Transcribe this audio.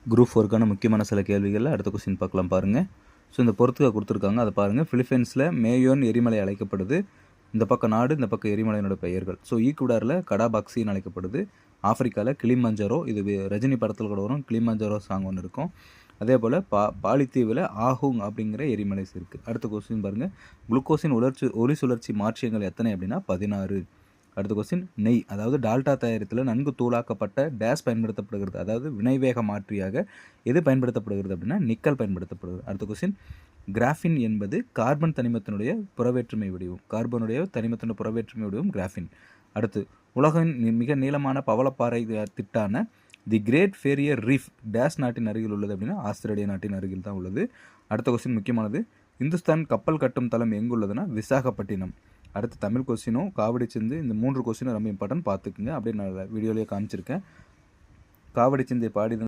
Group 4க்கான முக்கியமான சில கேள்விகளில் அடுத்த கொஸ்டின் பார்க்கலாம் பாருங்கள். ஸோ இந்த பொறுத்துக்க கொடுத்துருக்காங்க, அதை பாருங்கள். பிலிப்பைன்ஸில் மேயோன் எரிமலை அழைக்கப்படுது. இந்த பக்கம் நாடு, இந்த பக்கம் எரிமலையினோட பெயர்கள். ஸோ ஈக்குவடாரில் கடாபாக்சின்னு அழைக்கப்படுது. ஆஃப்ரிக்காவில் கிளிமஞ்சாரோ, இது ரஜினி படத்தில் கூட வரும், கிளிமஞ்சாரோ சாங் ஒன்று இருக்கும். அதே போல் பாலித்தீவில் ஆஹூங் அப்படிங்கிற எரிமலை இருக்குது. அடுத்த கொஸ்டின் பாருங்கள். குளுக்கோஸின் ஒளி சுழற்சி மாற்றியங்கள் எத்தனை அப்படின்னா 16. அடுத்த கொஸ்டின், நெய் அதாவது டால்டா தயாரித்தில் நன்கு தூளாக்கப்பட்ட டேஸ் பயன்படுத்தப்படுகிறது, அதாவது வினைவேக மாற்றியாக எது பயன்படுத்தப்படுகிறது அப்படின்னா நிக்கல் பயன்படுத்தப்படுகிறது. அடுத்த கொஸ்டின், கிராஃபின் என்பது கார்பன் தனிமத்தினுடைய புறவேற்றுமை வடிவம். கார்பனுடைய தனிமத்தினுடைய புறவேற்றுமை வடிவம் கிராஃபின். அடுத்து, உலகின் மிக நீளமான பவளப்பாறை திட்டான தி கிரேட் ஃபேரியர் ரீஃப் டேஸ் நாட்டின் அருகில் உள்ளது அப்படின்னா ஆஸ்திரேலியா நாட்டின் அருகில் தான் உள்ளது. அடுத்த கொஸ்டின் முக்கியமானது, இந்துஸ்தான் கப்பல் கட்டும் தளம் எங்கு உள்ளதுன்னா விசாகப்பட்டினம். அடுத்து தமிழ் கொஸ்டினும் காவடி சிந்து, இந்த 3 கொஸ்டினும் ரொம்ப இம்பார்ட்டன்ட் பார்த்துக்குங்க. அப்படியே நான் வீடியோலேயே காமிச்சிருக்கேன். காவடி சிந்தை பாடி